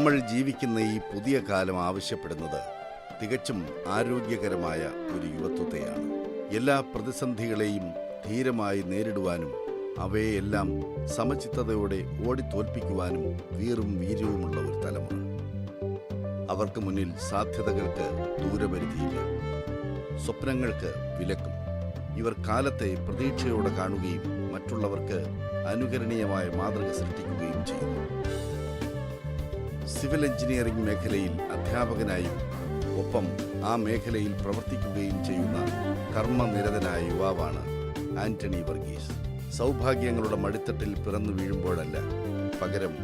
നമ്മൾ ജീവിക്കുന്ന ഈ പുതിയ കാലം ആവശ്യപ്പെടുന്നത് തികച്ചും ആരോഗ്യകരമായ ഒരു യുവത്വത്തെയാണ്. എല്ലാ പ്രതിസന്ധികളെയും ധീരമായി നേരിടുവാനും അവയെല്ലാം സമചിത്തതയോടെ ഓടിത്തോൽപ്പിക്കുവാനും വീറും വീര്യവുമുള്ള ഒരു തലമുറ. അവർക്ക് മുന്നിൽ സാധ്യതകൾക്ക് ദൂരപരിധിയില്ല, സ്വപ്നങ്ങൾക്ക് വിലക്കും. ഇവർ കാലത്തെ പ്രതീക്ഷയോടെ കാണുകയും മറ്റുള്ളവർക്ക് അനുകരണീയമായ മാതൃക സൃഷ്ടിക്കുകയും ചെയ്യുന്നു. സിവിൽ എഞ്ചിനീയറിംഗ് മേഖലയിൽ അധ്യാപകനായും ഒപ്പം ആ മേഖലയിൽ പ്രവർത്തിക്കുകയും ചെയ്യുന്ന കർമ്മനിരതനായ യുവാവാണ് ആന്റണി വർഗീസ്. സൗഭാഗ്യങ്ങളുടെ മടിത്തട്ടിൽ പിറന്നു വീഴുമ്പോഴല്ല, പകരം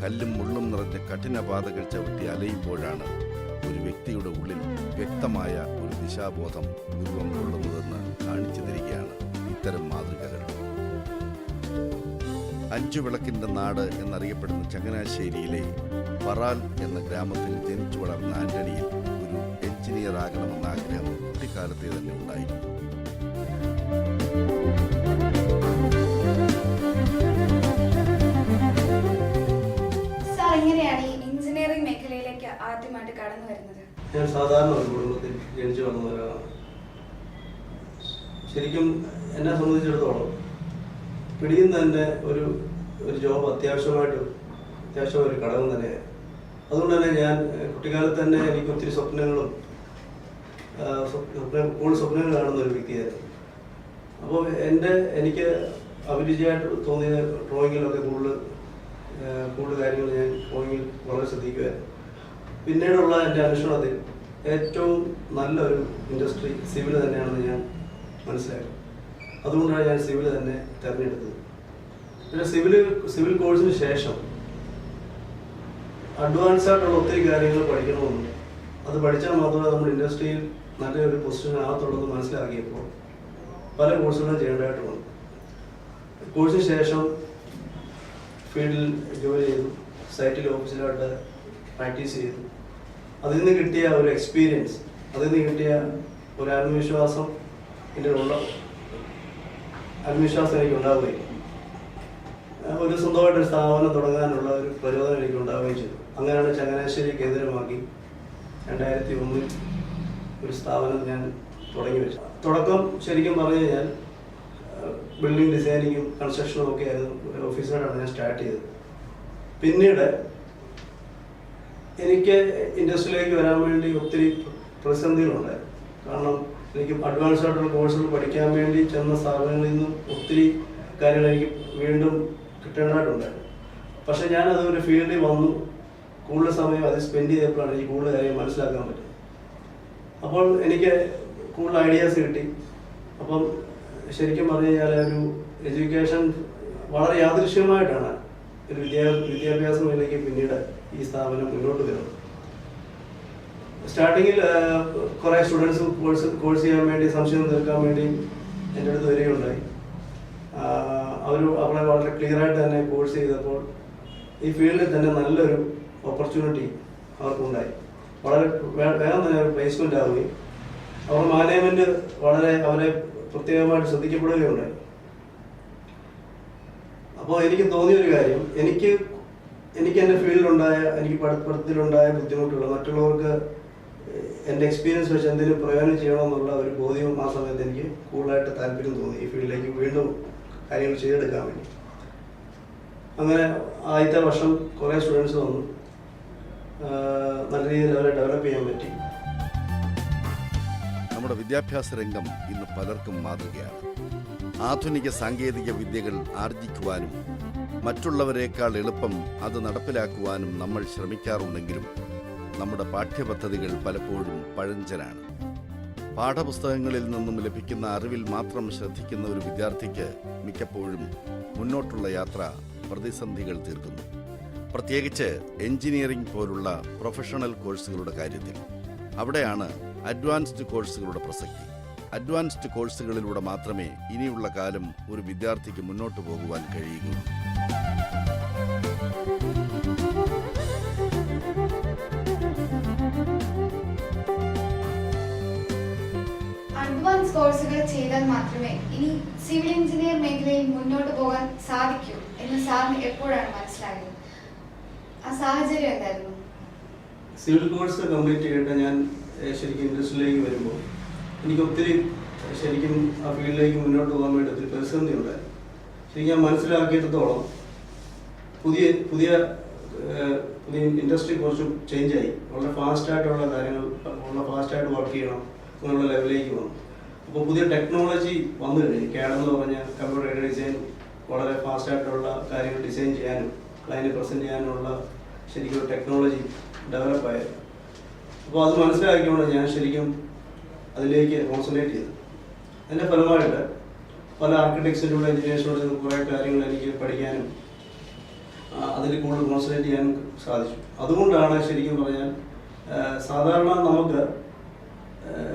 കല്ലും മുള്ളും നിറഞ്ഞ കഠിനപാതകൾ ചവിട്ടി അലയുമ്പോഴാണ് ഒരു വ്യക്തിയുടെ ഉള്ളിൽ വ്യക്തമായ ഒരു ദിശാബോധം രൂപം കൊള്ളുന്നതെന്ന് കാണിച്ചു തരികയാണ് ഇത്തരം മാതൃകകൾ. അഞ്ചു വിളക്കിന്റെ നാട് എന്നറിയപ്പെടുന്ന ചങ്ങനാശ്ശേരിയിലെ പറാൽ എന്ന ഗ്രാമത്തിൽ ജനിച്ചു വളർന്ന ആന്റണിയിൽ ഒരു എഞ്ചിനീയർ ആകണമെന്ന ആഗ്രഹം കുട്ടിക്കാലത്തെ തന്നെ ഉണ്ടായിരുന്നു. എഞ്ചിനീയറിംഗ് മേഖലയിലേക്ക് ആദ്യമായിട്ട് കടന്നു വരുന്നത്? ഞാൻ സാധാരണ ഒരു കുടുംബത്തിൽ ജനിച്ചു വളർന്ന ഒരാളാണ്. ശരിക്കും എന്നെ സംബന്ധിച്ചിടത്തോളം പിടിയും തന്നെ ഒരു ജോബ് അത്യാവശ്യമായ ഒരു ഘടകം തന്നെയാണ്. അതുകൊണ്ട് തന്നെ ഞാൻ കുട്ടിക്കാലത്ത് തന്നെ എനിക്ക് ഒത്തിരി സ്വപ്നങ്ങൾ കാണുന്ന ഒരു വ്യക്തിയായിരുന്നു. അപ്പോൾ എനിക്ക് അഭിരുചിയായിട്ട് തോന്നിയ ഡ്രോയിങ്ങിലൊക്കെ കൂടുതൽ കാര്യങ്ങൾ ഞാൻ ഡ്രോയിങ്ങിൽ വളരെ ശ്രദ്ധിക്കുമായിരുന്നു. പിന്നീടുള്ള എൻ്റെ അന്വേഷണത്തിൽ ഏറ്റവും നല്ലൊരു ഇൻഡസ്ട്രി സിവിൽ തന്നെയാണെന്ന് ഞാൻ മനസ്സിലാക്കി. അതുകൊണ്ടാണ് ഞാൻ സിവിൽ തന്നെ തിരഞ്ഞെടുത്തത്. പിന്നെ സിവിൽ കോഴ്സിന് ശേഷം അഡ്വാൻസ് ആയിട്ടുള്ള ഒത്തിരി കാര്യങ്ങൾ പഠിക്കണമെന്നും അത് പഠിച്ചാൽ മാത്രമേ നമ്മൾ ഇൻഡസ്ട്രിയിൽ നല്ലൊരു പൊസിഷനകത്തുള്ളതെന്ന് മനസ്സിലാക്കിയപ്പോൾ പല കോഴ്സുകളും ചെയ്യേണ്ടതായിട്ട് വന്നു. കോഴ്സിന് ശേഷം ഫീൽഡിൽ ജോലി ചെയ്തു, സൈറ്റിൽ ഓഫീസിലായിട്ട് പ്രാക്ടീസ് ചെയ്തു. അതിൽ നിന്ന് കിട്ടിയ ഒരു എക്സ്പീരിയൻസ്, അതിൽ നിന്ന് കിട്ടിയ ഒരു ആത്മവിശ്വാസം എനിക്ക് ഉണ്ടാവുകയും ഒരു സ്വന്തമായിട്ടൊരു സ്ഥാപനം തുടങ്ങാനുള്ള ഒരു പ്രചോദനം എനിക്ക് ഉണ്ടാവുകയും ചെയ്തു. അങ്ങനെയാണ് ചങ്ങനാശ്ശേരി കേന്ദ്രമാക്കി 2001 ഒരു സ്ഥാപനം ഞാൻ തുടങ്ങി വെച്ചു. തുടക്കം ശരിക്കും പറഞ്ഞു കഴിഞ്ഞാൽ ബിൽഡിംഗ് ഡിസൈനിങ്ങും കൺസ്ട്രക്ഷനും ഒക്കെ ആയിരുന്നു. ഒരു ഓഫീസറായിട്ടാണ് ഞാൻ സ്റ്റാർട്ട് ചെയ്തത്. പിന്നീട് എനിക്ക് ഇൻഡസ്ട്രിയിലേക്ക് വരാൻ വേണ്ടി ഒത്തിരി പ്രതിസന്ധികളുണ്ടായിരുന്നു. കാരണം എനിക്ക് അഡ്വാൻസ് ആയിട്ടുള്ള കോഴ്സുകൾ പഠിക്കാൻ വേണ്ടി ചെന്ന സ്ഥാപനങ്ങളിൽ നിന്നും ഒത്തിരി കാര്യങ്ങൾ എനിക്ക് വീണ്ടും കിട്ടേണ്ടതായിട്ടുണ്ടായിരുന്നു. പക്ഷെ ഞാനത് ഒരു ഫീൽഡിൽ വന്നു കൂടുതൽ സമയം അത് സ്പെൻഡ് ചെയ്തപ്പോഴാണ് എനിക്ക് കൂടുതൽ കാര്യം മനസ്സിലാക്കാൻ പറ്റും. അപ്പോൾ എനിക്ക് കൂടുതൽ ഐഡിയാസ് കിട്ടി. അപ്പം ശരിക്കും പറഞ്ഞു കഴിഞ്ഞാൽ ഒരു എഡ്യൂക്കേഷൻ വളരെ യാദൃശ്യമായിട്ടാണ് ഒരു വിദ്യാഭ്യാസ മേഖലയ്ക്ക് പിന്നീട് ഈ സ്ഥാപനം മുന്നോട്ട് വരുന്നത്. സ്റ്റാർട്ടിങ്ങിൽ കുറേ സ്റ്റുഡൻസ് കോഴ്സ് ചെയ്യാൻ വേണ്ടി സംശയം തീർക്കാൻ വേണ്ടി എൻ്റെ അടുത്ത് വരികയുണ്ടായി. അവരെ വളരെ ക്ലിയറായിട്ട് തന്നെ കോഴ്സ് ചെയ്തപ്പോൾ ഈ ഫീൽഡിൽ തന്നെ നല്ലൊരു ഓപ്പർച്യൂണിറ്റി അവർക്കുണ്ടായി. വളരെ വേഗം തന്നെ അവർ പ്ലേസ്മെൻ്റ് ആവുകയും അവർ മാനേജ്മെൻറ്റ് അവരെ പ്രത്യേകമായിട്ട് ശ്രദ്ധിക്കപ്പെടുകയുണ്ടായി. അപ്പോൾ എനിക്ക് തോന്നിയൊരു കാര്യം, എനിക്ക് എൻ്റെ ഫീൽഡിലുണ്ടായ എനിക്ക് പഠിത്തത്തിലുണ്ടായ ബുദ്ധിമുട്ടുകൾ മറ്റുള്ളവർക്ക് എൻ്റെ എക്സ്പീരിയൻസ് വെച്ച് എന്തെങ്കിലും പ്രയോജനം ചെയ്യണമെന്നുള്ള ഒരു ബോധ്യവും ആ സമയത്ത് എനിക്ക് കൂടുതലായിട്ട് താല്പര്യം തോന്നി ഈ ഫീൽഡിലേക്ക് വീണ്ടും കാര്യങ്ങൾ ചെയ്തെടുക്കാൻ വേണ്ടി. അങ്ങനെ ആദ്യത്തെ വർഷം കുറേ സ്റ്റുഡൻസ് വന്നു, നല്ല രീതിയിൽ അവരെ ഡെവലപ്പ് ചെയ്യാൻ പറ്റി. നമ്മുടെ വിദ്യാഭ്യാസ രംഗം ഇന്ന് പലർക്കും മാതൃകയാണ്. ആധുനിക സാങ്കേതിക വിദ്യകൾ ആർജിക്കുവാനും മറ്റുള്ളവരെക്കാൾ എളുപ്പം അത് നടപ്പിലാക്കുവാനും നമ്മൾ ശ്രമിക്കാറുണ്ടെങ്കിലും നമ്മുടെ പാഠ്യപദ്ധതികൾ പലപ്പോഴും പഴഞ്ചനാണ്. പാഠപുസ്തകങ്ങളിൽ നിന്നും ലഭിക്കുന്ന അറിവിൽ മാത്രം ശ്രദ്ധിക്കുന്ന ഒരു വിദ്യാർത്ഥിക്ക് മിക്കപ്പോഴും മുന്നോട്ടുള്ള യാത്ര പ്രതിസന്ധികൾ തീർക്കുന്നു. പ്രത്യേകിച്ച് എഞ്ചിനീയറിംഗ് പോലുള്ള പ്രൊഫഷണൽ കോഴ്സുകളുടെ കാര്യത്തിൽ. അവിടെയാണ് അഡ്വാൻസ്ഡ് കോഴ്സുകളുടെ പ്രസക്തി. അഡ്വാൻസ്ഡ് കോഴ്സുകളിലൂടെ മാത്രമേ ഇനിയുള്ള കാലം ഒരു വിദ്യാർത്ഥിക്ക് മുന്നോട്ട് പോകുവാൻ കഴിയുകയുള്ളൂ. അഡ്വാൻസ് കോഴ്സുകൾ ചെയ്താൽ മാത്രമേ ഇനി സിവിൽ എഞ്ചിനീയർ മേഖലയിൽ മുന്നോട്ട് പോകാൻ സാധിക്കൂ എന്ന് സാറിന് എപ്പോഴാണ് മനസ്സിലായത്? ആ സാഹചര്യം എന്തായിരുന്നു? സിവിൽ കോഴ്സ് കംപ്ലീറ്റ് ചെയ്തിട്ട് ഞാൻ ശരിക്കും ഇൻഡസ്ട്രിയിലേക്ക് വരുമ്പോൾ എനിക്ക് ഒത്തിരി ശരിക്കും ആ ഫീൽഡിലേക്ക് മുന്നോട്ട് പോകാൻ വേണ്ടി ഒത്തിരി പ്രതിസന്ധി ഉണ്ടായിരുന്നു. ശരിക്കും ഞാൻ മനസ്സിലാക്കിയിടത്തോളം പുതിയ പുതിയ പുതിയ ഇൻഡസ്ട്രി കുറച്ചും ചേഞ്ചായി. വളരെ ഫാസ്റ്റായിട്ടുള്ള കാര്യങ്ങൾ, വളരെ ഫാസ്റ്റായിട്ട് വർക്ക് ചെയ്യണം എന്നുള്ള ലെവലിലേക്ക് വന്നു. അപ്പോൾ പുതിയ ടെക്നോളജി വന്നു കഴിഞ്ഞു. CAD എന്ന് പറഞ്ഞ കമ്പ്യൂട്ടർ എയ്ഡഡ് ഡിസൈൻ വളരെ ഫാസ്റ്റായിട്ടുള്ള കാര്യങ്ങൾ ഡിസൈൻ ചെയ്യാനും ക്ലയൻറ്റ് പ്രസൻറ്റ് ചെയ്യാനുള്ള ശരിക്കും ഒരു ടെക്നോളജി ഡെവലപ്പായത്. അപ്പോൾ അത് മനസ്സിലാക്കിക്കൊണ്ട് ഞാൻ ശരിക്കും അതിലേക്ക് കോൺസെൻട്രേറ്റ് ചെയ്തു. അതിൻ്റെ ഫലമായിട്ട് പല ആർക്കിടെക്ട്സിലൂടെ എഞ്ചിനീയേഴ്സിലൂടെ കുറേ കാര്യങ്ങൾ എനിക്ക് പഠിക്കാനും അതിൽ കൂടുതൽ കോൺസെൻട്രേറ്റ് ചെയ്യാനും സാധിച്ചു. അതുകൊണ്ടാണ് ശരിക്കും പറഞ്ഞാൽ സാധാരണ നമുക്ക്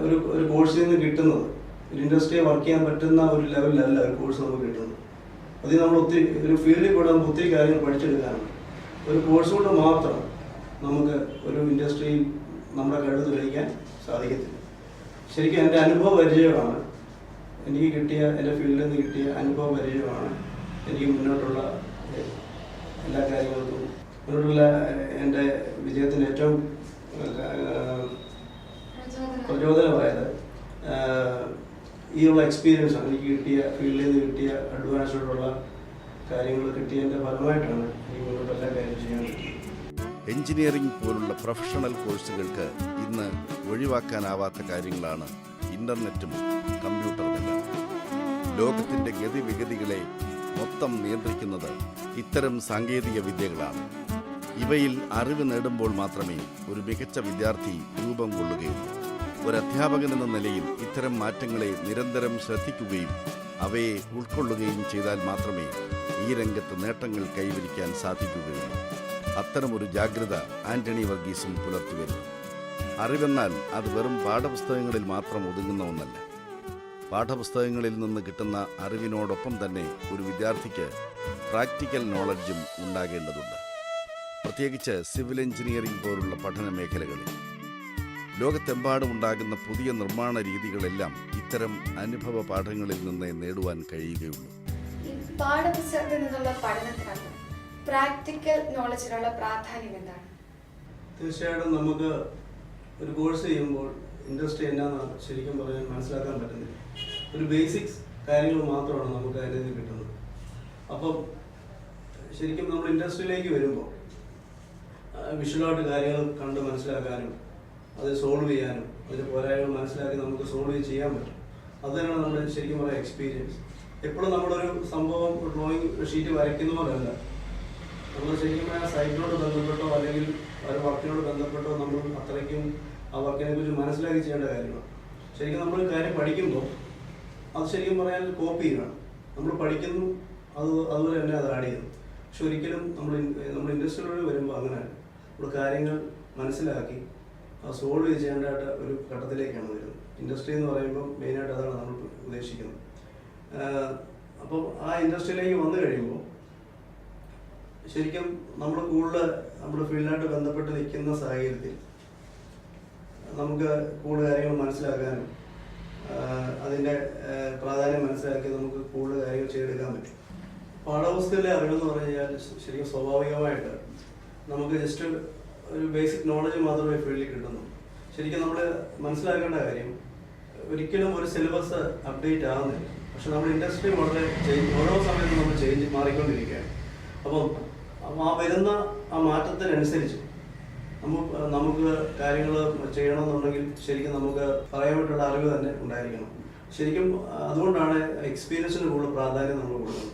ഒരു കോഴ്സിൽ നിന്ന് കിട്ടുന്നത് ഒരു ഇൻഡസ്ട്രിയെ വർക്ക് ചെയ്യാൻ പറ്റുന്ന ഒരു ലെവലിലല്ല ഒരു കോഴ്സ് നമുക്ക് കിട്ടുന്നത്. അതിൽ നമ്മൾ ഒത്തിരി ഒരു ഫീൽഡിൽ കൂടെ നമുക്ക് ഒത്തിരി കാര്യങ്ങൾ പഠിച്ചെടുക്കാനുണ്ട്. ഒരു കോഴ്സ് കൊണ്ട് മാത്രം നമുക്ക് ഒരു ഇൻഡസ്ട്രിയിൽ നമ്മുടെ കഴിവ് തെളിയിക്കാൻ സാധിക്കത്തില്ല. ശരിക്കും എൻ്റെ അനുഭവ പരിചയമാണ് എനിക്ക് കിട്ടിയ, എൻ്റെ ഫീൽഡിൽ നിന്ന് കിട്ടിയ അനുഭവ പരിചയമാണ് എനിക്ക് മുന്നോട്ടുള്ള എല്ലാ കാര്യങ്ങൾക്കും മുന്നോട്ടുള്ള എൻ്റെ വിജയത്തിന് ഏറ്റവും പ്രചോദനമായത്. ഈ ഉള്ള എക്സ്പീരിയൻസ് ആണ് എനിക്ക് കിട്ടിയ, ഫീൽഡിൽ നിന്ന് കിട്ടിയ അഡ്വാൻസ്ഡുള്ള കാര്യങ്ങൾ കിട്ടിയതിൻ്റെ ഫലമായിട്ടാണ് എനിക്ക് മുന്നോട്ട് എല്ലാ കാര്യം ചെയ്യാൻ പറ്റുന്നത്. എഞ്ചിനീയറിംഗ് പോലുള്ള പ്രൊഫഷണൽ കോഴ്സുകൾക്ക് ഇന്ന് ഒഴിവാക്കാനാവാത്ത കാര്യങ്ങളാണ് ഇന്റർനെറ്റും കമ്പ്യൂട്ടറുമെല്ലാം. ലോകത്തിന്റെ ഗതിവിഗതികളെ മൊത്തം നിയന്ത്രിക്കുന്നത് ഇത്തരം സാങ്കേതിക വിദ്യകളാണ്. ഇവയിൽ അറിവ് നേടുമ്പോൾ മാത്രമേ ഒരു മികച്ച വിദ്യാർത്ഥി രൂപം കൊള്ളുകയുള്ളൂ. ഒരു അധ്യാപകൻ എന്ന നിലയിൽ ഇത്തരം മാറ്റങ്ങളെ നിരന്തരം ശ്രദ്ധിക്കുകയും അവയെ ഉൾക്കൊള്ളുകയും ചെയ്താൽ മാത്രമേ ഈ രംഗത്ത് നേട്ടങ്ങൾ കൈവരിക്കാൻ സാധിക്കുകയുള്ളൂ. അത്തരമൊരു ജാഗ്രത ആന്റണി വർഗീസും പുലർത്തി വരുന്നു. അറിവെന്നാൽ അത് വെറും പാഠപുസ്തകങ്ങളിൽ മാത്രം ഒതുങ്ങുന്ന ഒന്നല്ല. പാഠപുസ്തകങ്ങളിൽ നിന്ന് കിട്ടുന്ന അറിവിനോടൊപ്പം തന്നെ ഒരു വിദ്യാർത്ഥിക്ക് പ്രാക്ടിക്കൽ നോളജും ഉണ്ടാകേണ്ടതുണ്ട്. പ്രത്യേകിച്ച് സിവിൽ എഞ്ചിനീയറിംഗ് പോലുള്ള പഠന മേഖലകളിൽ. ലോകത്തെമ്പാടും ഉണ്ടാകുന്ന പുതിയ നിർമ്മാണ രീതികളെല്ലാം ഇത്തരം അനുഭവ പാഠങ്ങളിൽ നിന്ന് നേടുവാൻ കഴിയുകയുള്ളൂ. ഈ പാഠപുസ്തകത്തിൽ നിന്നുള്ള പഠനത്തിനകത്ത് പ്രാക്ടിക്കൽ നോളജിനുള്ള പ്രാധാന്യം എന്താണ്? തീർച്ചയായിട്ടും നമുക്ക് ഒരു കോഴ്സ് ചെയ്യുമ്പോൾ ഇൻഡസ്ട്രി എന്നാന്ന് ശരിക്കും പറഞ്ഞാൽ മനസ്സിലാക്കാൻ പറ്റുന്നില്ല. ഒരു ബേസിക്സ് കാര്യങ്ങൾ മാത്രമാണ് നമുക്ക് അതിൽ നിന്ന് കിട്ടുന്നത്. അപ്പം ശരിക്കും നമ്മൾ ഇൻഡസ്ട്രിയിലേക്ക് വരുമ്പോൾ വിഷ്വലായിട്ട് കാര്യങ്ങൾ കണ്ട് മനസ്സിലാക്കാനും അത് സോൾവ് ചെയ്യാനും അതിൻ്റെ പോരായ്മകൾ മനസ്സിലാക്കി നമുക്ക് സോൾവ് ചെയ്യാൻ പറ്റും. അത് തന്നെയാണ് നമ്മുടെ ശരിക്കും പറയുക എക്സ്പീരിയൻസ്. എപ്പോഴും നമ്മളൊരു സംഭവം ഡ്രോയിങ് ഷീറ്റ് വരയ്ക്കുന്ന പോലെയല്ല, നമ്മൾ ശരിക്കും ആ സൈറ്റിനോട് ബന്ധപ്പെട്ടോ അല്ലെങ്കിൽ ഒരു വർക്കിനോട് ബന്ധപ്പെട്ടോ നമ്മൾ അത്രയ്ക്കും ആ വർക്കിനെ കുറിച്ച് മനസ്സിലാക്കി ചെയ്യേണ്ട കാര്യമാണ്. ശരിക്കും നമ്മൾ കാര്യം പഠിക്കുമ്പോൾ അത് ശരിക്കും പറയാൻ കോപ്പി ചെയ്യണം. നമ്മൾ പഠിക്കുന്നു, അതുപോലെ തന്നെ അത് ആഡ് ചെയ്യുന്നു. പക്ഷെ ഒരിക്കലും നമ്മൾ ഇൻഡസ്ട്രിയിലൂടെ വരുമ്പോൾ അങ്ങനെയല്ല. നമ്മൾ കാര്യങ്ങൾ മനസ്സിലാക്കി സോൾവ് ചെയ്യേണ്ടതായിട്ട് ഒരു ഘട്ടത്തിലേക്കാണ് വരുന്നത്. ഇൻഡസ്ട്രി എന്ന് പറയുമ്പോൾ മെയിനായിട്ട് അതാണ് നമ്മൾ ഉദ്ദേശിക്കുന്നത്. അപ്പം ആ ഇൻഡസ്ട്രിയിലേക്ക് വന്നു കഴിയുമ്പോൾ ശരിക്കും നമ്മൾ കൂടുതൽ നമ്മുടെ ഫീൽഡായിട്ട് ബന്ധപ്പെട്ട് നിൽക്കുന്ന സാഹചര്യത്തിൽ നമുക്ക് കൂടുതൽ കാര്യങ്ങൾ മനസ്സിലാക്കാനും അതിൻ്റെ പ്രാധാന്യം മനസ്സിലാക്കി നമുക്ക് കൂടുതൽ കാര്യങ്ങൾ ചെയ്തെടുക്കാൻ പറ്റും. പാഠപുസ്തകത്തിലെ അറിവെന്ന് പറഞ്ഞു കഴിഞ്ഞാൽ ശരിക്കും സ്വാഭാവികമായിട്ട് നമുക്ക് ജസ്റ്റ് ഒരു ബേസിക് നോളജ് മാത്രമേ ഫീൽഡിൽ കിട്ടുന്നു. ശരിക്കും നമ്മൾ മനസ്സിലാക്കേണ്ട കാര്യം ഒരിക്കലും ഒരു സിലബസ് അപ്ഡേറ്റ് ആകുന്നില്ല. പക്ഷെ നമ്മുടെ ഇൻഡസ്ട്രി വളരെ ഓരോ സമയത്തും നമ്മൾ മാറിക്കൊണ്ടിരിക്കുകയാണ്. അപ്പം ആ വരുന്ന ആ മാറ്റത്തിനനുസരിച്ച് നമുക്ക് കാര്യങ്ങൾ ചെയ്യണമെന്നുണ്ടെങ്കിൽ ശരിക്കും നമുക്ക് പറയാൻ പറ്റുള്ള അറിവ് തന്നെ ഉണ്ടായിരിക്കണം. ശരിക്കും അതുകൊണ്ടാണ് എക്സ്പീരിയൻസിന് കൂടുതൽ പ്രാധാന്യം നമ്മൾ കൊടുക്കുന്നത്.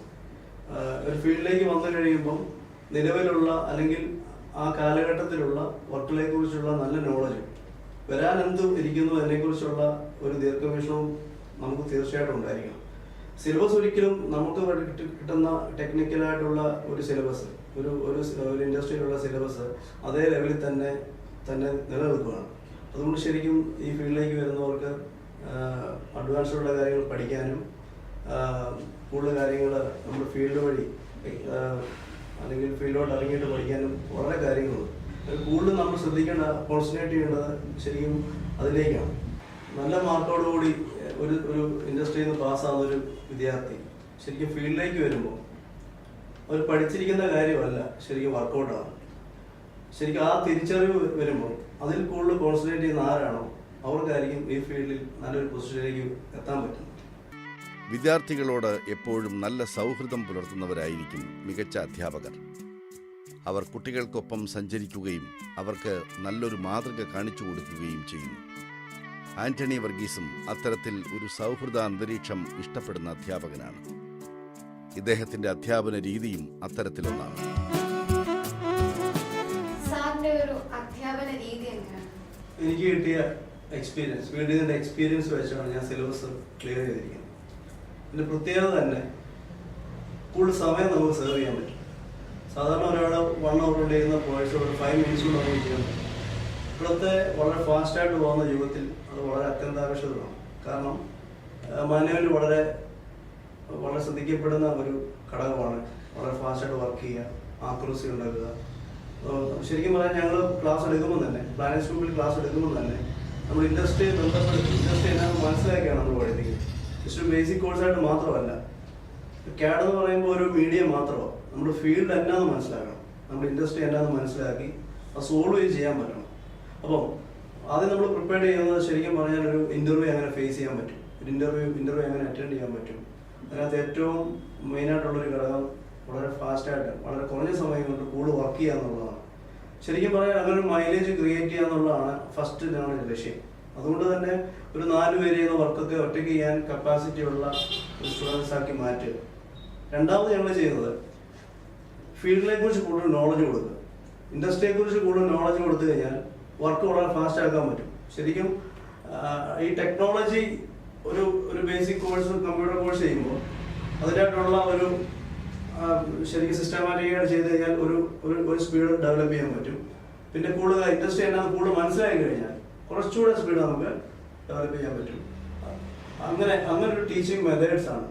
ഒരു ഫീൽഡിലേക്ക് വന്നു കഴിയുമ്പം നിലവിലുള്ള അല്ലെങ്കിൽ ആ കാലഘട്ടത്തിലുള്ള വർക്കുകളെ കുറിച്ചുള്ള നല്ല നോളജ്, വരാൻ എന്ത് ഇരിക്കുന്നു അതിനെക്കുറിച്ചുള്ള ഒരു ദീർഘവീക്ഷണവും നമുക്ക് തീർച്ചയായിട്ടും ഉണ്ടായിരിക്കണം. സിലബസ് ഒരിക്കലും നമുക്ക് കിട്ടുന്ന ടെക്നിക്കലായിട്ടുള്ള ഒരു സിലബസ്, ഒരു ഇൻഡസ്ട്രിയിലുള്ള സിലബസ് അതേ ലെവലിൽ തന്നെ നിലനിൽക്കുകയാണ്. അതുകൊണ്ട് ശരിക്കും ഈ ഫീൽഡിലേക്ക് വരുന്നവർക്ക് അഡ്വാൻസ്ഡുള്ള കാര്യങ്ങൾ പഠിക്കാനും കൂടുതൽ കാര്യങ്ങൾ നമ്മുടെ ഫീൽഡ് വഴി അല്ലെങ്കിൽ ഫീൽഡോട്ട് ഇറങ്ങിയിട്ട് പഠിക്കാനും വളരെ കാര്യങ്ങളുണ്ട്. കൂടുതൽ നമ്മൾ ശ്രദ്ധിക്കേണ്ട, കോൺസെൻട്രേറ്റ് ചെയ്യേണ്ടത് ശരിക്കും അതിലേക്കാണ്. നല്ല മാർക്കോടുകൂടി ഒരു ഇൻഡസ്ട്രിയിൽ നിന്ന് പാസ്സാകുന്ന ഒരു വിദ്യാർത്ഥി ശരിക്കും ഫീൽഡിലേക്ക് വരുമ്പോൾ അവർ പഠിച്ചിരിക്കുന്ന കാര്യമല്ല ശരിക്കും വർക്കൗട്ടാണ്. ശരിക്കും ആ തിരിച്ചറിവ് വരുമ്പോൾ അതിൽ കൂടുതൽ കോൺസെൻട്രേറ്റ് ചെയ്യുന്ന ആരാണോ അവർക്കായിരിക്കും ഈ ഫീൽഡിൽ നല്ലൊരു പൊസിഷനിലേക്ക് എത്താൻ പറ്റുന്നത്. വിദ്യാർത്ഥികളോട് എപ്പോഴും നല്ല സൗഹൃദം പുലർത്തുന്നവരായിരിക്കും മികച്ച അധ്യാപകർ. അവർ കുട്ടികൾക്കൊപ്പം സഞ്ചരിക്കുകയും അവർക്ക് നല്ലൊരു മാതൃക കാണിച്ചു കൊടുക്കുകയും ചെയ്യുന്നു. ആന്റണി വർഗീസും അത്തരത്തിൽ ഒരു സൗഹൃദ അന്തരീക്ഷം ഇഷ്ടപ്പെടുന്ന അധ്യാപകനാണ്. ഇദ്ദേഹത്തിന്റെ അധ്യാപന രീതിയും അത്തരത്തിലൊന്നാണ്. സാറിന്റെ ഒരു അധ്യാപന രീതി എങ്ങനെയാണ്? എനിക്ക് കിട്ടിയ എക്സ്പീരിയൻസ്, വീട്ടിൽ നിന്ന് എക്സ്പീരിയൻസ് വെച്ചാണ് ഞാൻ സിലബസ് ക്ലിയർ ചെയ്തിരിക്കുന്നത്. ഇതിന്റെ പ്രത്യേകത തന്നെ കൂടുതൽ സമയം നമുക്ക് സെർവ് ചെയ്യാൻ പറ്റും. സാധാരണ ഒരാൾ 1 hour കൊണ്ട് ചെയ്യുന്ന കോഴ്സ് ഒരു 5 minutes കൊണ്ട് നമുക്ക് ചെയ്യാൻ പറ്റും. ഇപ്പോഴത്തെ വളരെ ഫാസ്റ്റായിട്ട് പോകുന്ന യുഗത്തിൽ അത് വളരെ അത്യന്താപേക്ഷിതമാണ്. കാരണം മാനുവൽ വളരെ ശ്രദ്ധിക്കപ്പെടുന്ന ഒരു ഘടകമാണ്. വളരെ ഫാസ്റ്റായിട്ട് വർക്ക് ചെയ്യുക, ആക്യുറസി ഉണ്ടാക്കുക. ശരിക്കും പറഞ്ഞാൽ ഞങ്ങൾ ക്ലാസ് എടുക്കുമ്പോൾ തന്നെ, പ്ലാനിംഗ് ഗ്രൂപ്പിൽ ക്ലാസ് എടുക്കുമ്പോൾ തന്നെ നമ്മൾ ഇൻഡസ്ട്രിയെ ബന്ധപ്പെടുത്തി ഇൻഡസ്ട്രി എന്നാണ് മനസ്സിലാക്കിയാണ് നമ്മൾ പഠിപ്പിക്കുന്നത്. ജസ്റ്റ് ഒരു ബേസിക് കോഴ്സായിട്ട് മാത്രമല്ല. CAD എന്ന് പറയുമ്പോൾ ഒരു മീഡിയം മാത്രമോ, നമ്മുടെ ഫീൽഡ് എന്നാന്ന് മനസ്സിലാക്കണം, നമ്മുടെ ഇൻഡസ്ട്രി എന്നാന്ന് മനസ്സിലാക്കി അത് സോൾവ് ചെയ്യാൻ പറ്റണം. അപ്പം ആദ്യം നമ്മൾ പ്രിപ്പയർ ചെയ്യുന്നത് ശരിക്കും പറഞ്ഞാൽ ഒരു ഇൻ്റർവ്യൂ എങ്ങനെ ഫേസ് ചെയ്യാൻ പറ്റും, ഒരു ഇൻ്റർവ്യൂ എങ്ങനെ അറ്റൻഡ് ചെയ്യാൻ പറ്റും. അതിനകത്ത് ഏറ്റവും മെയിനായിട്ടുള്ളൊരു ഘടകം വളരെ ഫാസ്റ്റായിട്ട് വളരെ കുറഞ്ഞ സമയം കൊണ്ട് കൂടുതൽ വർക്ക് ചെയ്യുക എന്നുള്ളതാണ്. ശരിക്കും പറഞ്ഞാൽ അങ്ങനെ ഒരു മൈലേജ് ക്രിയേറ്റ് ചെയ്യുക എന്നുള്ളതാണ് ഫസ്റ്റ് ഞങ്ങളുടെ ലക്ഷ്യം. അതുകൊണ്ട് തന്നെ ഒരു 4 പേര് ചെയ്യുന്ന വർക്കൊക്കെ ഒറ്റയ്ക്ക് ചെയ്യാൻ കപ്പാസിറ്റി ഉള്ള സ്റ്റുഡൻസ് ആക്കി മാറ്റുക. രണ്ടാമത് ഞങ്ങൾ ചെയ്യുന്നത് ഫീൽഡിനെ കുറിച്ച് കൂടുതൽ നോളജ് കൊടുക്കുക. ഇൻഡസ്ട്രിയെ കുറിച്ച് കൂടുതൽ നോളജ് കൊടുത്തു കഴിഞ്ഞാൽ വർക്ക് വളരെ ഫാസ്റ്റ് ആക്കാൻ പറ്റും. ശരിക്കും ഈ ടെക്നോളജി ഒരു ബേസിക് കോഴ്സ്, കമ്പ്യൂട്ടർ കോഴ്സ് ചെയ്യുമ്പോൾ അതിനായിട്ടുള്ള ഒരു ശരിക്കും സിസ്റ്റമാറ്റിക്കായിട്ട് ചെയ്ത് കഴിഞ്ഞാൽ ഒരു സ്പീഡ് ഡെവലപ്പ് ചെയ്യാൻ പറ്റും. പിന്നെ കൂടുതൽ ഇൻഡസ്ട്രി എന്നാണ് കൂടുതൽ മനസ്സിലാക്കി കഴിഞ്ഞാൽ കുറച്ചുകൂടെ സ്പീഡ് നമുക്ക് ഡെവലപ്പ് ചെയ്യാൻ പറ്റും. അങ്ങനെ ഒരു ടീച്ചിങ് മെത്തേഡ്സ് ആണ്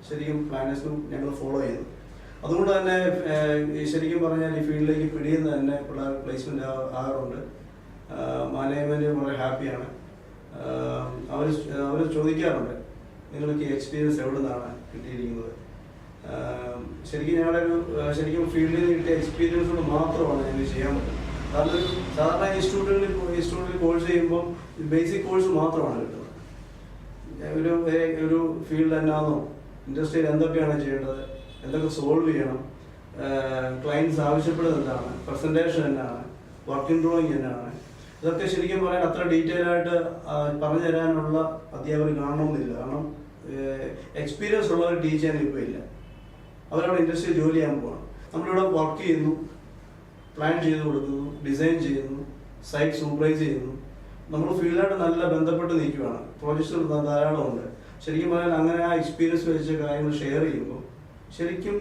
ശരിക്കും പ്ലാനേഴ്സും ഞങ്ങൾ ഫോളോ ചെയ്യുന്നത്. അതുകൊണ്ട് തന്നെ ശരിക്കും പറഞ്ഞാൽ ഈ ഫീൽഡിലേക്ക് പിടിയുന്ന തന്നെ പിള്ളേർ പ്ലേസ്മെന്റ് ആകാറുണ്ട്. മാനേജ്മെന്റ് വളരെ ഹാപ്പിയാണ്. അവർ ചോദിക്കാറുണ്ട് നിങ്ങൾക്ക് ഈ എക്സ്പീരിയൻസ് എവിടെ നിന്നാണ് കിട്ടിയിരിക്കുന്നത്. ശരിക്കും ഫീൽഡിൽ നിന്ന് കിട്ടിയ എക്സ്പീരിയൻസ് കൊണ്ട് മാത്രമാണ് ഞങ്ങൾ ചെയ്യാൻ പറ്റുന്നത്. കാരണം സാധാരണ ഇൻസ്റ്റിറ്റ്യൂട്ടിൽ കോഴ്സ് ചെയ്യുമ്പോൾ ബേസിക് കോഴ്സ് മാത്രമാണ് കിട്ടുന്നത്. ഒരു ഫീൽഡ് എന്നാണോ, ഇൻഡസ്ട്രിയിൽ എന്തൊക്കെയാണ് ചെയ്യേണ്ടത്, എന്തൊക്കെ സോൾവ് ചെയ്യണം, ക്ലയൻറ്റ്സ് ആവശ്യപ്പെടുന്നത് എന്താണ്, പ്രസൻറ്റേഷൻ എന്നാണ്, വർക്കിംഗ് ഡ്രോയിങ് എന്നാണ്, ഇതൊക്കെ ശരിക്കും പറയാൻ അത്ര ഡീറ്റെയിൽ ആയിട്ട് പറഞ്ഞു തരാനുള്ള അധ്യാപകർ കാണണമെന്നില്ല. കാരണം എക്സ്പീരിയൻസ് ഉള്ളവർ ടീച്ച് ചെയ്യാൻ ഇപ്പോൾ ഇല്ല. അവരവിടെ ഇൻഡസ്ട്രിയിൽ ജോലി ചെയ്യാൻ പോവാണ്. നമ്മളിവിടെ വർക്ക് ചെയ്യുന്നു, പ്ലാൻ ചെയ്ത് കൊടുക്കുന്നു, ഡിസൈൻ ചെയ്യുന്നു, സൈറ്റ് സൂപ്പർവൈസ് ചെയ്യുന്നു. നമ്മൾ ഫീൽഡായിട്ട് നല്ല ബന്ധപ്പെട്ട് നിൽക്കുകയാണ്. പ്രോജക്ട്സ് ധാരാളം ഉണ്ട്. ശരിക്കും പറഞ്ഞാൽ അങ്ങനെ ആ എക്സ്പീരിയൻസ് വെച്ച കാര്യങ്ങൾ ഷെയർ ചെയ്യുമ്പോൾ ശരിക്കും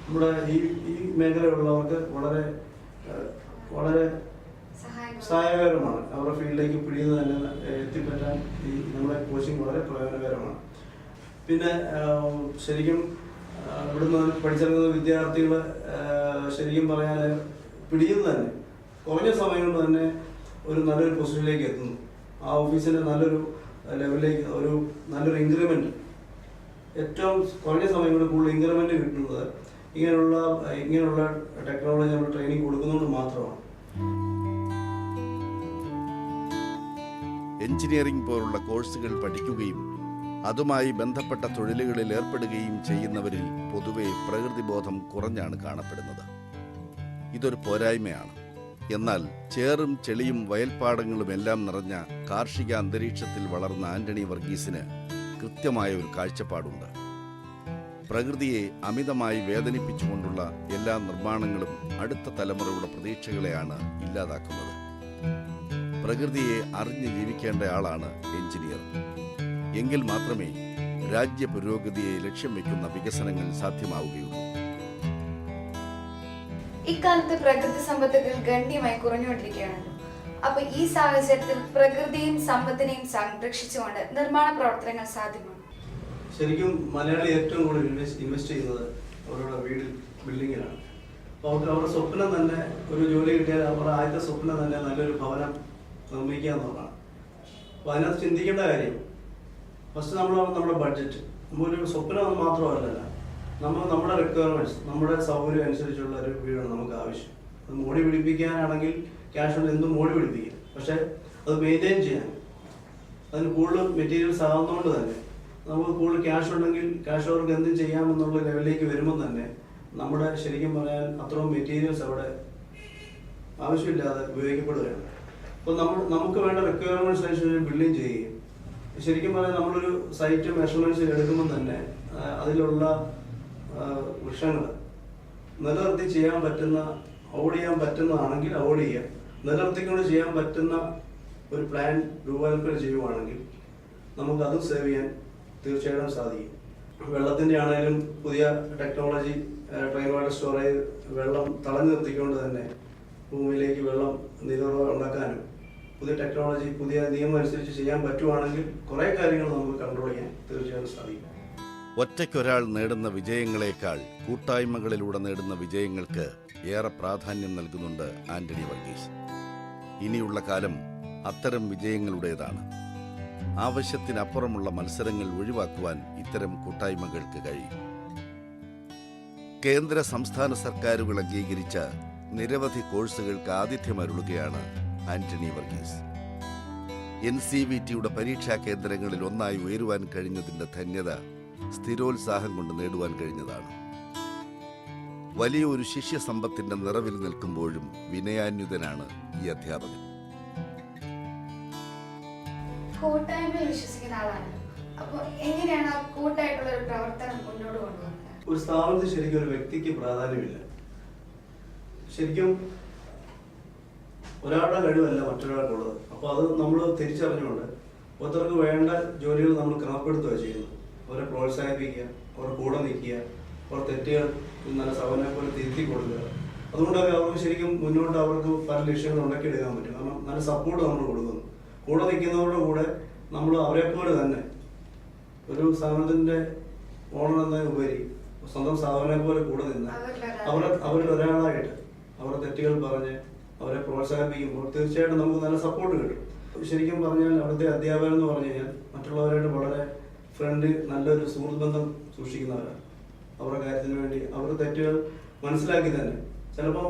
നമ്മുടെ ഈ മേഖലയുള്ളവർക്ക് വളരെ സഹായകരമാണ്. അവരുടെ ഫീൽഡിലേക്ക് പിടിയുന്നത് തന്നെ എത്തിപ്പറ്റാൻ ഈ നമ്മുടെ കോച്ചിങ് വളരെ പ്രയോജനകരമാണ്. പിന്നെ ശരിക്കും ഇവിടുന്ന് പഠിച്ചിറങ്ങുന്ന വിദ്യാർത്ഥികൾ ശരിക്കും പറയാൻ പിടിയുന്നത് തന്നെ കുറഞ്ഞ സമയം കൊണ്ട് തന്നെ ഒരു നല്ലൊരു പൊസിഷനിലേക്ക് എത്തുന്നു. ആ ഓഫീസിൻ്റെ നല്ലൊരു ലെവലിലേക്ക് നല്ലൊരു ഇൻക്രിമെൻറ്റ്, ഏറ്റവും കുറഞ്ഞ സമയം കൊണ്ട് കൂടുതൽ ഇൻക്രിമെൻറ്റ് കിട്ടുന്നത് ഇങ്ങനെയുള്ള ടെക്നോളജി നമ്മൾ ട്രെയിനിങ് കൊടുക്കുന്നതുകൊണ്ട് മാത്രമാണ്. എഞ്ചിനീയറിംഗ് പോലുള്ള കോഴ്സുകൾ പഠിക്കുകയും അതുമായി ബന്ധപ്പെട്ട തൊഴിലുകളിൽ ഏർപ്പെടുകയും ചെയ്യുന്നവരിൽ പൊതുവെ പ്രകൃതിബോധം കുറഞ്ഞാണ് കാണപ്പെടുന്നത്. ഇതൊരു പോരായ്മയാണ്. എന്നാൽ ചേറും ചെളിയും വയൽപ്പാടങ്ങളുമെല്ലാം നിറഞ്ഞ കാർഷിക അന്തരീക്ഷത്തിൽ വളർന്ന ആന്റണി വർഗീസിന് കൃത്യമായ ഒരു കാഴ്ചപ്പാടുണ്ട്. പ്രകൃതിയെ അമിതമായി വേദനിപ്പിച്ചുകൊണ്ടുള്ള എല്ലാ നിർമ്മാണങ്ങളും അടുത്ത തലമുറയുടെ പ്രതീക്ഷകളെയാണ് ഇല്ലാതാക്കുന്നത്. പ്രകൃതിയെ അറിഞ്ഞു ജീവിക്കേണ്ട ആളാണ് എഞ്ചിനീയർ. എങ്കിൽ മാത്രമേ രാജ്യ പുരോഗതിയെ ലക്ഷ്യം വയ്ക്കുന്ന വികസനങ്ങൾ സാധ്യമാവുകയുള്ളൂ. ഇക്കാലത്ത് പ്രകൃതി സമ്പത്തുകൾ ഗണ്യമായി കുറഞ്ഞുകൊണ്ടിരിക്കുകയാണല്ലോ. അപ്പൊ ഈ സാഹചര്യത്തിൽ പ്രകൃതിയും സമ്പത്തിനെയും സംരക്ഷിച്ചുകൊണ്ട് നിർമ്മാണ പ്രവർത്തനങ്ങൾ സാധ്യമാണ്. ശരിക്കും മലയാളി ഏറ്റവും കൂടുതൽ ഇൻവെസ്റ്റ് ചെയ്യുന്നത് അവരുടെ ബിൽഡിങ്ങിലാണ്. അപ്പോൾ അവരുടെ സ്വപ്നം തന്നെ ഒരു ജോലി കിട്ടിയാൽ അവരുടെ ആദ്യത്തെ സ്വപ്നം തന്നെ നല്ലൊരു ഭവനം നിർമ്മിക്കുക എന്നുള്ളതാണ്. അപ്പോൾ അതിനകത്ത് ചിന്തിക്കേണ്ട കാര്യം ഫസ്റ്റ് നമ്മുടെ ബഡ്ജറ്റ്, നമ്മളൊരു സ്വപ്നം മാത്രമല്ല, നമ്മുടെ റിക്വയർമെൻറ്റ്സ്, നമ്മുടെ സൗകര്യം അനുസരിച്ചുള്ള ഒരു വീടാണ് നമുക്ക് ആവശ്യം. അത് മോടി പിടിപ്പിക്കാനാണെങ്കിൽ ക്യാഷ് കൊണ്ട് എന്തും മോടി പിടിപ്പിക്കാം. പക്ഷേ അത് മെയിൻറ്റെയിൻ ചെയ്യാൻ അതിന് കൂടുതൽ മെറ്റീരിയൽസ് ആവുന്നതുകൊണ്ട് തന്നെ നമുക്ക് കൂടുതൽ ക്യാഷ് ഉണ്ടെങ്കിൽ ക്യാഷ് അവർക്ക് എന്തും ചെയ്യാമെന്നുള്ള ലെവലിലേക്ക് വരുമ്പോൾ തന്നെ നമ്മുടെ ശരിക്കും പറഞ്ഞാൽ അത്രയും മെറ്റീരിയൽസ് അവിടെ ആവശ്യമില്ലാതെ ഉപയോഗിക്കപ്പെടുകയാണ്. അപ്പോൾ നമുക്ക് വേണ്ട റിക്വയർമെൻറ്റ്സ് അനുസരിച്ച് ബിൽഡിങ് ചെയ്യുകയും ശരിക്കും പറഞ്ഞാൽ നമ്മളൊരു സൈറ്റ് മെഷർമെൻറ്റ്സ് എടുക്കുമ്പോൾ തന്നെ അതിലുള്ള വൃക്ഷങ്ങൾ നിലനിർത്തി ചെയ്യാൻ പറ്റുന്ന അവോയ്ഡ് ചെയ്യാൻ പറ്റുന്നതാണെങ്കിൽ അവോയ്ഡ് ചെയ്യാം. നിലനിർത്തിക്കൊണ്ട് ചെയ്യാൻ പറ്റുന്ന ഒരു പ്ലാൻ രൂപകൽപ്പന ചെയ്യുവാണെങ്കിൽ നമുക്കതും സേവ് ചെയ്യാൻ തീർച്ചയായിട്ടും സാധിക്കും. വെള്ളത്തിൻ്റെ ആണെങ്കിലും പുതിയ ടെക്നോളജി റെയിൻ വാട്ടർ സ്റ്റോറേജ് വെള്ളം തടഞ്ഞു നിർത്തിക്കൊണ്ട് തന്നെ ഭൂമിയിലേക്ക് വെള്ളം നിലനിർവ്വഹണം ഉണ്ടാക്കാനും പുതിയ ടെക്നോളജി പുതിയ നിയമം അനുസരിച്ച് ചെയ്യാൻ പറ്റുവാണെങ്കിൽ കുറേ കാര്യങ്ങൾ നമുക്ക് കൺട്രോൾ ചെയ്യാൻ തീർച്ചയായിട്ടും സാധിക്കും. ഒറ്റയ്ക്കൊരാൾ നേടുന്ന വിജയങ്ങളെക്കാൾ കൂട്ടായ്മകളിലൂടെ നേടുന്ന വിജയങ്ങൾക്ക് ഏറെ പ്രാധാന്യം നൽകുന്നുണ്ട് ആന്റണി വർഗീസ്. ഇനിയുള്ള കാലം അത്തരം വിജയങ്ങളുടേതാണ്. ആവശ്യത്തിനപ്പുറമുള്ള മത്സരങ്ങൾ ഒഴിവാക്കുവാൻ ഇത്തരം കൂട്ടായ്മകൾക്ക് കഴിയും. കേന്ദ്ര സംസ്ഥാന സർക്കാരുകൾ അംഗീകരിച്ച നിരവധി കോഴ്സുകൾക്ക് ആതിഥ്യമരുളുകയാണ് ആന്റണി വർഗീസ്. NCVTയുടെ പരീക്ഷാ കേന്ദ്രങ്ങളിൽ ഒന്നായി ഉയരുവാൻ കഴിഞ്ഞതിന്റെ ധന്യത സ്ഥിരോത്സാഹം കൊണ്ട് നേടുവാൻ കഴിഞ്ഞതാണ്. വലിയൊരു ശിഷ്യസമ്പത്തിന്റെ നിറവിൽ നിൽക്കുമ്പോഴും വിനയാന്വിതനാണ് ഈ അധ്യാപകൻ. കൂട്ടായ്മയിൽ വിശ്വസിക്കുന്ന ആളാണല്ലോ. അപ്പോൾ എങ്ങനെയാണ് ആ കൂട്ടായിട്ടുള്ള ഒരു പ്രവർത്തനം മുന്നോട്ട് കൊണ്ടുപോകുന്നത്? ഒരു സ്ഥാപനത്തിൽ ശരിക്കും ഒരു വ്യക്തിക്ക് പ്രാധാന്യമില്ല. ശരിക്കും ഒരാളുടെ കഴിവല്ല മറ്റൊരാൾക്കുള്ളത്. അപ്പോൾ അത് നമ്മൾ തിരിച്ചറിഞ്ഞുകൊണ്ട് ഓരോരുത്തർക്ക് വേണ്ട ജോലികൾ നമ്മൾ ക്രമപ്പെടുത്തുകയാണ് ചെയ്യുന്നത്. അവരെ പ്രോത്സാഹിപ്പിക്കുക, അവരുടെ കൂടെ നിൽക്കുക, അവർ തെറ്റുകൾ നല്ല സവനെ പോലെ തിരുത്തി കൊടുക്കുക. അതുകൊണ്ടൊക്കെ അവർക്ക് ശരിക്കും മുന്നോട്ട് അവർക്ക് പല ലക്ഷ്യങ്ങൾ ഉണ്ടാക്കിയെടുക്കാൻ പറ്റും. കാരണം നല്ല സപ്പോർട്ട് നമ്മൾ കൊടുക്കുന്നു. കൂടെ നിൽക്കുന്നവരുടെ കൂടെ നമ്മൾ അവരെപ്പോലെ തന്നെ ഒരു സ്ഥാപനത്തിൻ്റെ ഓണർ എന്നതിനുപരി സ്വന്തം സ്ഥാപനം പോലെ കൂടെ നിന്ന് അവരിൽ ഒരാളായിട്ട് അവരുടെ തെറ്റുകൾ പറഞ്ഞ് അവരെ പ്രോത്സാഹിപ്പിക്കുമ്പോൾ തീർച്ചയായിട്ടും നമുക്ക് നല്ല സപ്പോർട്ട് കിട്ടും. ശരിക്കും പറഞ്ഞാൽ അവിടുത്തെ അധ്യാപകൻ എന്ന് പറഞ്ഞു കഴിഞ്ഞാൽ മറ്റുള്ളവരായിട്ട് വളരെ ഫ്രണ്ട് നല്ലൊരു സുഹൃത്ത് ബന്ധം സൂക്ഷിക്കുന്നവരാണ്. അവരുടെ കാര്യത്തിന് വേണ്ടി അവരുടെ തെറ്റുകൾ മനസ്സിലാക്കി തന്നെ ചിലപ്പോൾ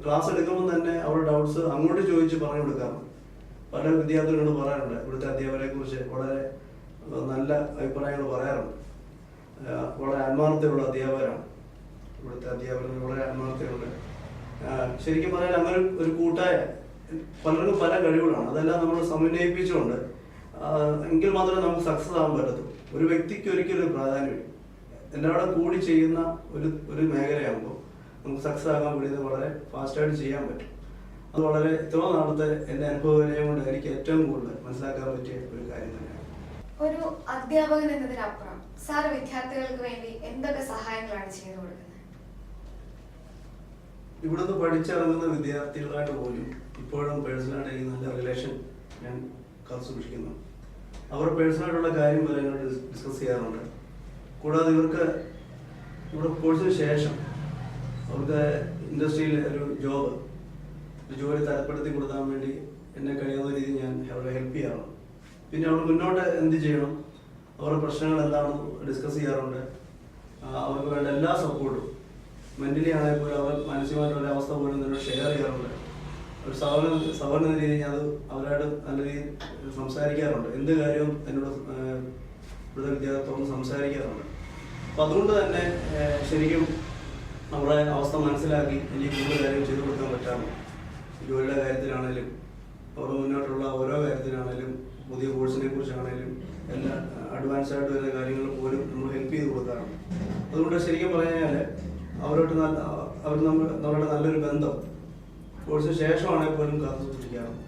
ക്ലാസ് എടുക്കുമ്പോൾ തന്നെ അവരുടെ ഡൗട്ട്സ് അങ്ങോട്ട് ചോദിച്ച് പറഞ്ഞു കൊടുക്കാറുണ്ട്. പല വിദ്യാർത്ഥികളോട് പറയാറുണ്ട് ഇവിടുത്തെ അധ്യാപകരെ കുറിച്ച് വളരെ നല്ല അഭിപ്രായങ്ങൾ പറയാറുണ്ട്. വളരെ ആത്മാർത്ഥതയുള്ള അധ്യാപകരാണ് ഇവിടുത്തെ അധ്യാപകർ, വളരെ ആത്മാർത്ഥതയുണ്ട്. ശരിക്കും പറഞ്ഞാൽ അങ്ങനെ ഒരു കൂട്ടായ പലർക്കും പല കഴിവുകളാണ്. അതെല്ലാം നമ്മൾ സമന്വയിപ്പിച്ചുകൊണ്ട് എങ്കിൽ മാത്രമേ നമുക്ക് സക്സസ് ആകാൻ പറ്റത്തുള്ളൂ. ഒരു വ്യക്തിക്ക് ഒരിക്കലും പ്രാധാന്യമില്ല. എല്ലാവരും കൂടി ചെയ്യുന്ന ഒരു മേഖലയാകുമ്പോൾ നമുക്ക് സക്സസ് ആകാൻ വേണ്ടി വളരെ ഫാസ്റ്റായിട്ട് ചെയ്യാൻ പറ്റും. അത് വളരെ ഇത്ര നാളത്തെ എൻ്റെ അനുഭവം കൊണ്ട് എനിക്ക് ഏറ്റവും കൂടുതൽ മനസ്സിലാക്കാൻ പറ്റിയ ഒരു കാര്യം തന്നെയാണ്. ഒരു അധ്യാപകൻ എന്നതിനപ്പുറം സാർ വിദ്യാർത്ഥികൾക്ക് വേണ്ടി എന്തൊക്കെ സഹായങ്ങളാണ് ചെയ്തു കൊടുക്കുന്നത്? ഇവിടുന്ന് പഠിച്ചിറങ്ങുന്ന വിദ്യാർത്ഥികളായിട്ട് പോലും ഇപ്പോഴും പേഴ്സണലായിട്ട് എനിക്ക് നല്ല റിലേഷൻ ഞാൻ കാത്തു സൂക്ഷിക്കുന്നു. അവർ പേഴ്സണലായിട്ടുള്ള കാര്യം വരെ എന്നോട് ഡിസ്കസ് ചെയ്യാറുണ്ട്. കൂടാതെ ഇവർക്ക് ഇവിടെ കോഴ്സിന് ശേഷം അവർക്ക് ഇൻഡസ്ട്രിയിൽ ഒരു ജോലി തരപ്പെടുത്തി കൊടുക്കാൻ വേണ്ടി എന്നെ കഴിയുന്ന രീതിയിൽ ഞാൻ അവരെ ഹെൽപ്പ് ചെയ്യാറുണ്ട്. പിന്നെ അവർ മുന്നോട്ട് എന്ത് ചെയ്യണം, അവരുടെ പ്രശ്നങ്ങൾ എന്താണെന്ന് ഡിസ്കസ് ചെയ്യാറുണ്ട്. അവർക്ക് വേണ്ട എല്ലാ സപ്പോർട്ടും മെൻ്റലി ആണെങ്കിൽ പോലും അവർ മാനസികമായിട്ടുള്ള അവസ്ഥ പോലും എന്നോട് ഷെയർ ചെയ്യാറുണ്ട്. ഒരു സഹോദരൻ എന്ന രീതിയിൽ ഞാൻ അത് അവരോട് നല്ല രീതിയിൽ സംസാരിക്കാറുണ്ട്. എന്ത് കാര്യവും എന്നോട് ഇവിടുത്തെ വിദ്യാർത്ഥിയോട് സംസാരിക്കാറുണ്ട്. അപ്പം അതുകൊണ്ട് തന്നെ ശരിക്കും നമ്മുടെ അവസ്ഥ മനസ്സിലാക്കി എനിക്ക് കൂടുതൽ കാര്യം ചെയ്തു കൊടുക്കാൻ പറ്റാറുണ്ട്. ജോലിയുടെ കാര്യത്തിലാണേലും അവരുടെ മുന്നോട്ടുള്ള ഓരോ കാര്യത്തിലാണേലും പുതിയ കോഴ്സിനെ കുറിച്ചാണേലും എല്ലാ അഡ്വാൻസ് ആയിട്ട് വരുന്ന കാര്യങ്ങൾ പോലും നമ്മൾ ഹെൽപ്പ് ചെയ്ത് കൊടുക്കാറുണ്ട്. അതുകൊണ്ട് ശരിക്കും പറഞ്ഞാൽ നമ്മളുടെ നല്ലൊരു ബന്ധം കോഴ്സിന് ശേഷമാണെങ്കിൽ പോലും കാത്തു സൂക്ഷിക്കാറുണ്ട്.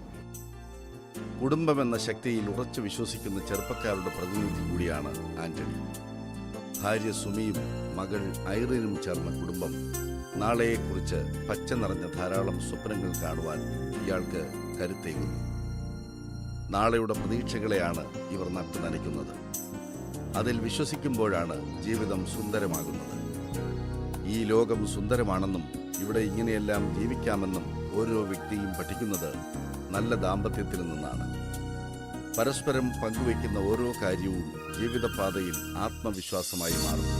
കുടുംബമെന്ന ശക്തിയിൽ ഉറച്ചു വിശ്വസിക്കുന്ന ചെറുപ്പക്കാരുടെ പ്രതിനിധി കൂടിയാണ് ആന്റണി. ഭാര്യ സുമിയും മകൾ ഐറിനും ചേർന്ന കുടുംബം നാളെയെക്കുറിച്ച് പച്ച നിറഞ്ഞ ധാരാളം സ്വപ്നങ്ങൾ കാണുവാൻ ഇയാൾക്ക് കരുത്തേകുന്നു. നാളെയുടെ പ്രതീക്ഷകളെയാണ് ഇവർ നട്ടു നനയ്ക്കുന്നത്. അതിൽ വിശ്വസിക്കുമ്പോഴാണ് ജീവിതം സുന്ദരമാകുന്നത്. ഈ ലോകം സുന്ദരമാണെന്നും ഇവിടെ ഇങ്ങനെയെല്ലാം ജീവിക്കാമെന്നും ഓരോ വ്യക്തിയും പഠിക്കുന്നത് നല്ല ദാമ്പത്യത്തിൽ നിന്നാണ്. പരസ്പരം പങ്കുവയ്ക്കുന്ന ഓരോ കാര്യവും ജീവിതപാതയിൽ ആത്മവിശ്വാസമായി മാറുന്നു.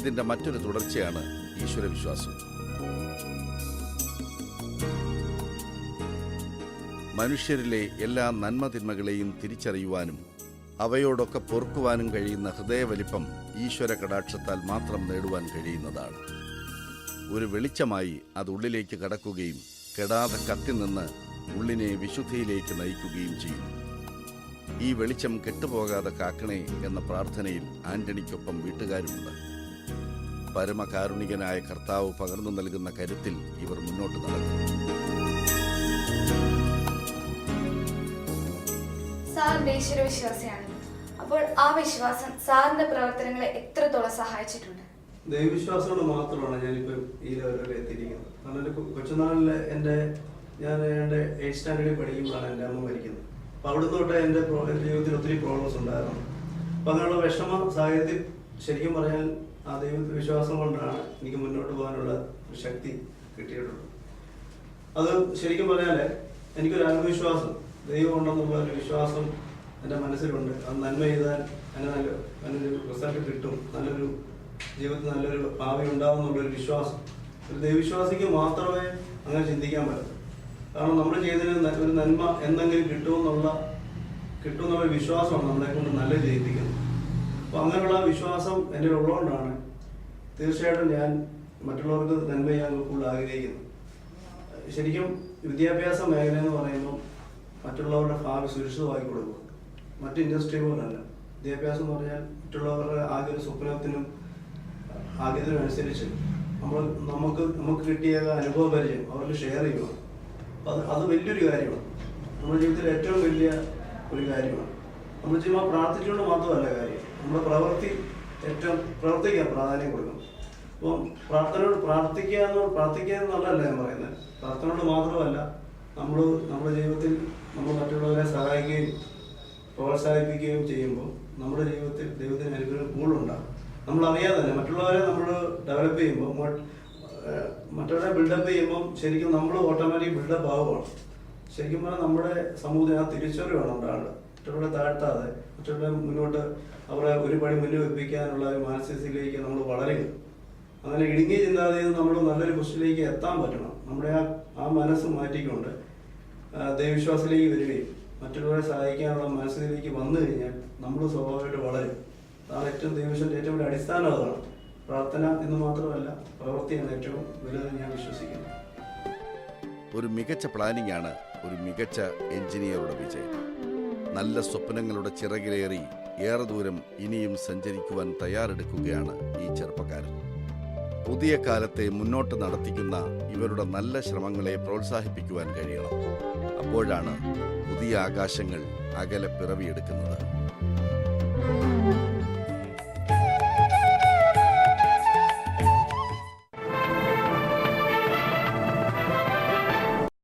ഇതിൻ്റെ മറ്റൊരു തുടർച്ചയാണ് ഈശ്വരവിശ്വാസം. മനുഷ്യരിലെ എല്ലാ നന്മതിന്മകളെയും തിരിച്ചറിയുവാനും അവയോടൊക്കെ പൊറുക്കുവാനും കഴിയുന്ന ഹൃദയവലിപ്പം ഈശ്വര കടാക്ഷത്താൽ മാത്രം നേടുവാൻ കഴിയുന്നതാണ്. ഒരു വെളിച്ചമായി അത് ഉള്ളിലേക്ക് കടക്കുകയും കെടാതെ കത്തിനിന്ന് ഉള്ളിനെ വിശുദ്ധിയിലേക്ക് നയിക്കുകയും ചെയ്യും. ഈ വെളിച്ചം കെട്ടുപോകാതെ കാക്കണേ എന്ന പ്രാർത്ഥനയിൽ ആന്റണിക്കൊപ്പം വീട്ടുകാരുമുണ്ട്. പരമകാരുണികനായ കർത്താവ് പകർന്നു നൽകുന്ന കരുത്തിൽ ഇവർ മുന്നോട്ട് നടക്കും. സാറിന്റെ ഈശ്വരവിശ്വാസിയാണ്. അപ്പോൾ ആ വിശ്വാസം സാറിന്റെ പ്രവർത്തനങ്ങളെ എത്രത്തോളം സഹായിച്ചിട്ടുണ്ട്? ദൈവവിശ്വാസം മാത്രമാണ് ഞാനിപ്പോൾ ഈ ലെവലിൽ എത്തിയിരിക്കുന്നത്. കാരണം എൻ്റെ കൊച്ചുനാളിൽ ഞാൻ എൻ്റെ 8th സ്റ്റാൻഡേർഡിൽ പഠിക്കുമ്പോഴാണ് എൻ്റെ അമ്മ മരിക്കുന്നത്. അപ്പോൾ അവിടെ തൊട്ട് എൻ്റെ ജീവിതത്തിൽ ഒത്തിരി പ്രോബ്ലംസ് ഉണ്ടായിരുന്നു. അപ്പോൾ അങ്ങനെയുള്ള വിഷമ സാഹചര്യത്തിൽ ശരിക്കും പറഞ്ഞാൽ ആ ദൈവവിശ്വാസം കൊണ്ടാണ് എനിക്ക് മുന്നോട്ട് പോകാനുള്ള ഒരു ശക്തി കിട്ടിയിട്ടുള്ളത്. അത് ശരിക്കും പറഞ്ഞാൽ എനിക്കൊരു ആത്മവിശ്വാസം, ദൈവം ഉണ്ടെന്നുള്ള ഒരു വിശ്വാസം എൻ്റെ മനസ്സിലുണ്ട്. അത് നന്മ ചെയ്താൽ നല്ലൊരു റിസൾട്ട് കിട്ടും, നല്ലൊരു ജീവിതത്തിൽ നല്ലൊരു ഭാവി ഉണ്ടാവും എന്നുള്ളൊരു വിശ്വാസം. ഒരു ദൈവവിശ്വാസിക്ക് മാത്രമേ അങ്ങനെ ചിന്തിക്കാൻ പറ്റൂ. കാരണം നമ്മൾ ചെയ്തതിന് ഒരു നന്മ എന്തെങ്കിലും കിട്ടുമെന്നുള്ള വിശ്വാസമാണ് നമ്മളെ കൊണ്ട് നല്ല ചെയ്യിപ്പിക്കുന്നത്. അപ്പോൾ അങ്ങനെയുള്ള വിശ്വാസം എൻ്റെ ഉള്ളതുകൊണ്ടാണ് തീർച്ചയായിട്ടും ഞാൻ മറ്റുള്ളവർക്ക് നന്മ ചെയ്യാൻ കൂടുതൽ ആഗ്രഹിക്കുന്നു. ശരിക്കും വിദ്യാഭ്യാസ മേഖല എന്ന് പറയുമ്പോൾ മറ്റുള്ളവരുടെ ഭാവി സുരക്ഷിതമായി കൊടുക്കും. മറ്റ് ഇൻഡസ്ട്രി പോലല്ല. വിദ്യാഭ്യാസം എന്ന് പറഞ്ഞാൽ മറ്റുള്ളവരുടെ ആകെ ഒരു സ്വപ്നത്തിനും ആഗ്രഹത്തിനനുസരിച്ച് നമുക്ക് കിട്ടിയ അനുഭവ പരിചയം അവർക്ക് ഷെയർ ചെയ്യുക. അപ്പോൾ അത് വലിയൊരു കാര്യമാണ്. നമ്മുടെ ജീവിതത്തിൽ ഏറ്റവും വലിയ ഒരു കാര്യമാണ്. നമ്മൾ ചുമ്മാ പ്രാർത്ഥിച്ചുകൊണ്ട് മാത്രമല്ല കാര്യം, നമ്മുടെ പ്രവർത്തിക്കാൻ പ്രാധാന്യം കൊടുക്കണം. അപ്പം പ്രാർത്ഥിക്കുക എന്നുള്ളതല്ല ഞാൻ പറയുന്നത്. പ്രാർത്ഥനയോട് മാത്രമല്ല, നമ്മുടെ ജീവിതത്തിൽ നമ്മൾ മറ്റുള്ളവരെ സഹായിക്കുകയും പ്രോത്സാഹിപ്പിക്കുകയും ചെയ്യുമ്പോൾ നമ്മുടെ ജീവിതത്തിൽ ദൈവത്തിന് അനുഗ്രഹം കൂടുതലുണ്ടാകും. നമ്മളറിയാതെ തന്നെ മറ്റുള്ളവരെ നമ്മൾ ഡെവലപ്പ് ചെയ്യുമ്പോൾ, മറ്റുള്ളവരെ ബിൽഡപ്പ് ചെയ്യുമ്പം ശരിക്കും നമ്മൾ ഓട്ടോമാറ്റിക് ബിൽഡപ്പ് ആവുകയാണ്. ശരിക്കും പറഞ്ഞാൽ നമ്മുടെ സമൂഹത്തിന് ആ തിരിച്ചറിവാണ് ഉണ്ടാകുന്നത്. മറ്റുള്ളവരെ താഴ്ത്താതെ മറ്റുള്ളവരെ മുന്നോട്ട് അവരെ ഒരു പടി മുന്നിൽ വെപ്പിക്കാനുള്ള ഒരു മാനസികതയിലേക്ക് നമ്മൾ വളരുക. അങ്ങനെ ഇടുങ്ങിയ ചിന്താഗതിയിൽ നമ്മൾ നല്ലൊരു പൊസിഷനിലേക്ക് എത്താൻ പറ്റണം. നമ്മുടെ ആ മനസ്സ് മാറ്റിക്കൊണ്ട് ദൈവവിശ്വാസത്തിലേക്ക് വരികയും മറ്റുള്ളവരെ സഹായിക്കാനുള്ള മനസ്സിലേക്ക് വന്നു കഴിഞ്ഞാൽ നമ്മൾ സ്വാഭാവികമായിട്ട് വളരും. അതാണ് ദൈവവിശ്വാസത്തിന്റെ ഏറ്റവും വലിയ അടിസ്ഥാനം. അതാണ് പ്രാർത്ഥന എന്ന് മാത്രമല്ല, പ്രവൃത്തിയാണ് ഏറ്റവും വലുതെന്ന് ഞാൻ വിശ്വസിക്കുന്നു. ഒരു മികച്ച പ്ലാനിംഗ് ആണ് ഒരു മികച്ച എഞ്ചിനീയറുടെ വിജയം. നല്ല സ്വപ്നങ്ങളുടെ ചിറകിലേറി ഏറെ ദൂരം ഇനിയും സഞ്ചരിക്കുവാൻ തയ്യാറെടുക്കുകയാണ് ഈ ചെറുപ്പക്കാരൻ. പുതിയ കാലത്തെ മുന്നോട്ട് നടത്തിക്കുന്ന ഇവരുടെ നല്ല ശ്രമങ്ങളെ പ്രോത്സാഹിപ്പിക്കുവാൻ കഴിയണം. അപ്പോഴാണ് പുതിയ ആകാശങ്ങൾ അകലെ പിറവിയെടുക്കുന്നത്.